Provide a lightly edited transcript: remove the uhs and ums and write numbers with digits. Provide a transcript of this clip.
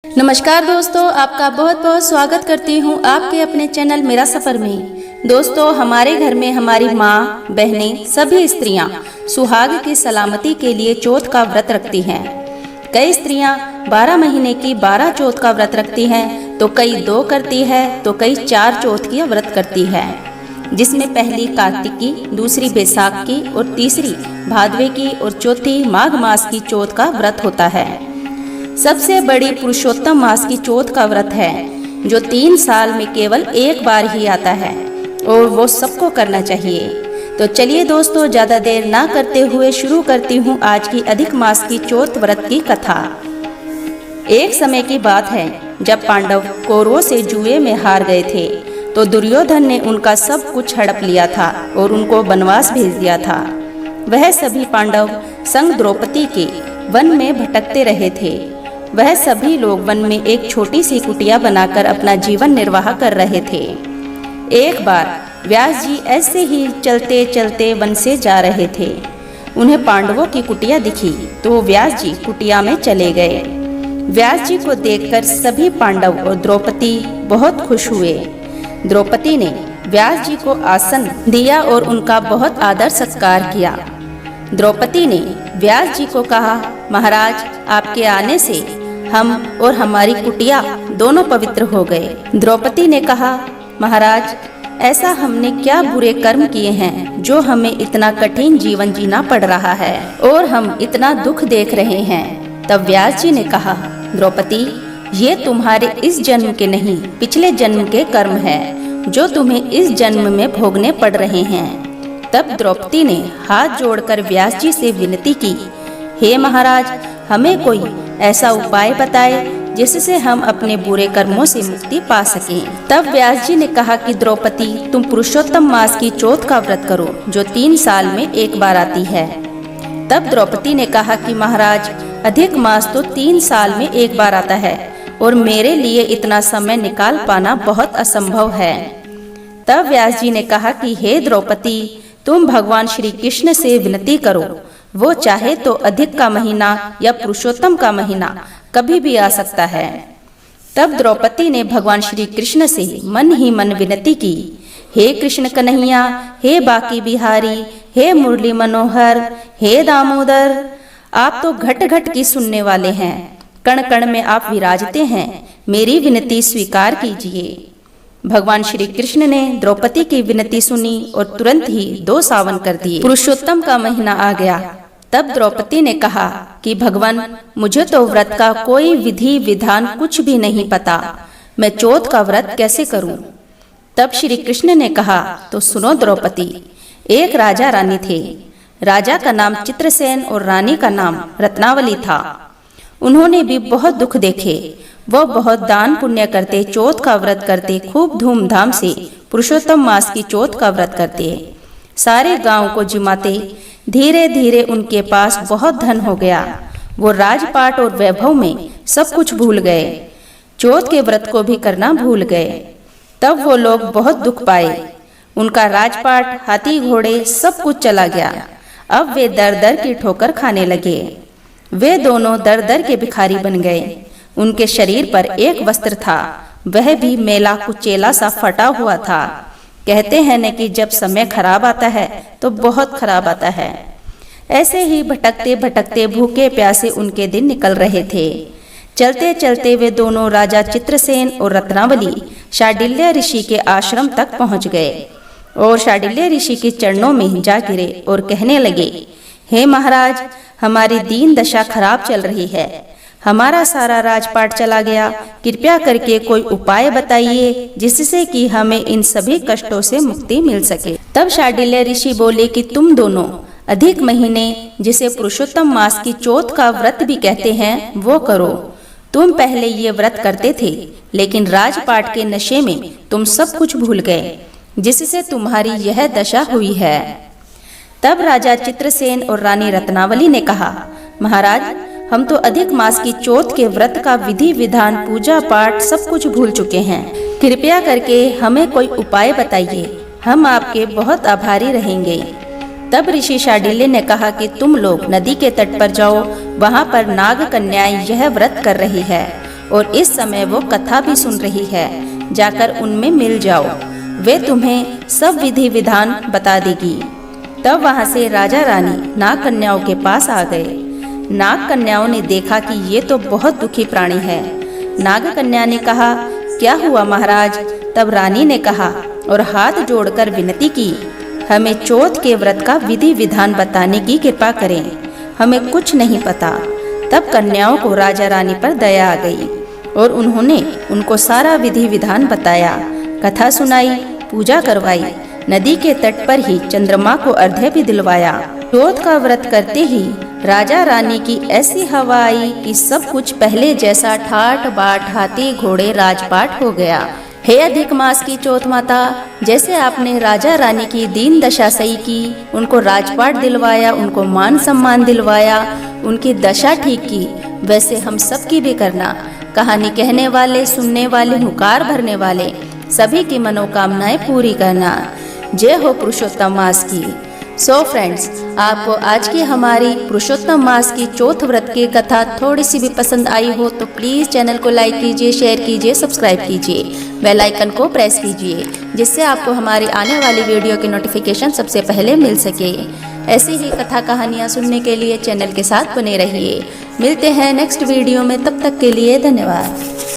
नमस्कार दोस्तों, आपका बहुत बहुत स्वागत करती हूँ आपके अपने चैनल मेरा सफ़र में। दोस्तों, हमारे घर में हमारी माँ, बहनें, सभी स्त्रियाँ सुहाग की सलामती के लिए चौथ का व्रत रखती हैं। कई स्त्रियाँ 12 महीने की 12 चौथ का व्रत रखती हैं, तो कई 2 करती है, तो कई 4 चौथ की व्रत करती है, जिसमें पहली कार्तिक की, दूसरी बैसाख की और तीसरी भादवे की और चौथी माघ मास की चौथ का व्रत होता है। सबसे बड़ी पुरुषोत्तम मास की चौथ का व्रत है, जो 3 साल में केवल एक बार ही आता है और वो सबको करना चाहिए। तो चलिए दोस्तों, ज़्यादा देर ना करते हुए शुरू करती हूँ आज की अधिक मास की चौथ व्रत की कथा। एक समय की बात है, जब पांडव कौरवों से जुए में हार गए थे, तो दुर्योधन ने उनका सब कुछ हड़प लिया था और उनको वनवास भेज दिया था। वह सभी पांडव संग द्रौपदी के वन में भटकते रहे थे। वह सभी लोग वन में एक छोटी सी कुटिया बनाकर अपना जीवन निर्वाह कर रहे थे। एक बार व्यास जी ऐसे ही चलते चलते वन से जा रहे थे। उन्हें पांडवों की कुटिया दिखी, तो व्यास जी कुटिया में चले गए। व्यास जी को देखकर सभी पांडव और द्रौपदी बहुत खुश हुए। द्रौपदी ने व्यास जी को आसन दिया और उनका बहुत आदर सत्कार किया। द्रौपदी ने व्यास जी को कहा, महाराज, आपके आने से हम और हमारी कुटिया दोनों पवित्र हो गए। द्रौपदी ने कहा, महाराज, ऐसा हमने क्या बुरे कर्म किए हैं जो हमें इतना कठिन जीवन जीना पड़ रहा है और हम इतना दुख देख रहे हैं। तब व्यास जी ने कहा, द्रौपदी, ये तुम्हारे इस जन्म के नहीं, पिछले जन्म के कर्म है जो तुम्हें इस जन्म में भोगने पड़ रहे हैं। तब द्रौपदी ने हाथ जोड़कर व्यास जी से विनती की, हे महाराज, हमें कोई ऐसा उपाय बताए जिससे हम अपने बुरे कर्मों से मुक्ति पा सकें। तब व्यास जी ने कहा कि द्रौपदी, तुम पुरुषोत्तम मास की चौथ का व्रत करो, जो 3 साल में एक बार आती है। तब द्रौपदी ने कहा कि महाराज, अधिक मास तो 3 साल में एक बार आता है और मेरे लिए इतना समय निकाल पाना बहुत असंभव है। तब व्यास जी ने कहा कि हे द्रौपदी, तुम भगवान श्री कृष्ण से विनती करो, वो चाहे तो अधिक का महीना या पुरुषोत्तम का महीना कभी भी आ सकता है। तब द्रौपदी ने भगवान श्री कृष्ण से मन ही मन विनती की, हे कृष्ण कन्हैया, हे बाकी बिहारी, हे मुरली मनोहर, हे दामोदर, आप तो घट घट की सुनने वाले हैं, कण कण में आप विराजते हैं, मेरी विनती स्वीकार कीजिए। भगवान श्री कृष्ण ने द्रौपदी की विनती सुनी और तुरंत ही 2 सावन कर दिए। पुरुषोत्तम का महीना आ गया। तब द्रौपदी ने कहा कि भगवान, मुझे तो व्रत का कोई विधि विधान कुछ भी नहीं पता, मैं चौथ का व्रत कैसे करूं? तब श्री कृष्ण ने कहा, तो सुनो द्रौपदी, एक राजा रानी थे। राजा का नाम चित्रसेन और रानी का नाम रत्नावली था। उन्होंने भी बहुत दुख देखे। वह बहुत दान पुण्य करते, चौथ का व्रत करते, खूब धूमधाम से पुरुषोत्तम मास की चौथ का व्रत करते, सारे गांव को जिमाते। धीरे धीरे उनके पास बहुत धन हो गया। वो राजपाट और वैभव में सब कुछ भूल गए, चौथ के व्रत को भी करना भूल गए। तब वो लोग बहुत दुख पाए। उनका राजपाट, हाथी घोड़े सब कुछ चला गया। अब वे दर दर की ठोकर खाने लगे। वे दोनों दर दर के भिखारी बन गए। उनके शरीर पर एक वस्त्र था, वह भी मेला कुचेला सा फटा हुआ था। कहते हैं न कि जब समय खराब आता है तो बहुत खराब आता है। ऐसे ही भटकते भटकते भूखे प्यासे उनके दिन निकल रहे थे। चलते चलते वे दोनों राजा चित्रसेन और रत्नावली शांडिल्य ऋषि के आश्रम तक पहुंच गए और शांडिल्य ऋषि के चरणों में जा गिरे और कहने लगे, हे महाराज, हमारी दीन दशा खराब चल रही है, हमारा सारा राजपाट चला गया, कृपया करके कोई उपाय बताइए जिससे कि हमें इन सभी कष्टों से मुक्ति मिल सके। तब शांडिल्य ऋषि बोले कि तुम दोनों अधिक महीने, जिसे पुरुषोत्तम मास की चौथ का व्रत भी कहते हैं, वो करो। तुम पहले ये व्रत करते थे, लेकिन राजपाट के नशे में तुम सब कुछ भूल गए, जिससे तुम्हारी यह दशा हुई है। तब राजा चित्रसेन और रानी रत्नावली ने कहा, महाराज, हम तो अधिक मास की चौथ के व्रत का विधि विधान, पूजा पाठ सब कुछ भूल चुके हैं। कृपया करके हमें कोई उपाय बताइए, हम आपके बहुत आभारी रहेंगे। तब ऋषि शांडिल्य ने कहा कि तुम लोग नदी के तट पर जाओ, वहाँ पर नाग कन्याएं यह व्रत कर रही है और इस समय वो कथा भी सुन रही है। जाकर उनमें मिल जाओ, वे तुम्हें सब विधि विधान बता देगी। तब वहाँ से राजा रानी नाग कन्याओं के पास आ गए। नाग कन्याओं ने देखा कि ये तो बहुत दुखी प्राणी है। नाग कन्या ने कहा, क्या हुआ महाराज? तब रानी ने कहा और हाथ जोड़कर विनती की, हमें चौथ के व्रत का विधि विधान बताने की कृपा करें, हमें कुछ नहीं पता। तब कन्याओं को राजा रानी पर दया आ गई और उन्होंने उनको सारा विधि विधान बताया, कथा सुनाई, पूजा करवाई। नदी के तट पर ही चंद्रमा को अर्घ्य भी दिलवाया। चौथ का व्रत करते ही राजा रानी की ऐसी हवा आई कि सब कुछ पहले जैसा ठाट बाट, हाथी घोड़े राजपाट हो गया। हे अधिक मास की चौथ माता, जैसे आपने राजा रानी की दीन दशा सही की, उनको राजपाट दिलवाया, उनको मान सम्मान दिलवाया, उनकी दशा ठीक की, वैसे हम सबकी भी करना। कहानी कहने वाले, सुनने वाले, हुकार भरने वाले सभी की मनोकामनाएं पूरी करना। जय हो पुरुषोत्तम मास की। सो फ्रेंड्स, आपको आज की हमारी पुरुषोत्तम मास की चौथ व्रत की कथा थोड़ी सी भी पसंद आई हो तो प्लीज़ चैनल को लाइक कीजिए, शेयर कीजिए, सब्सक्राइब कीजिए, बेल आइकन को प्रेस कीजिए, जिससे आपको हमारी आने वाली वीडियो की नोटिफिकेशन सबसे पहले मिल सके। ऐसी ही कथा कहानियाँ सुनने के लिए चैनल के साथ बने रहिए। मिलते हैं नेक्स्ट वीडियो में, तब तक के लिए धन्यवाद।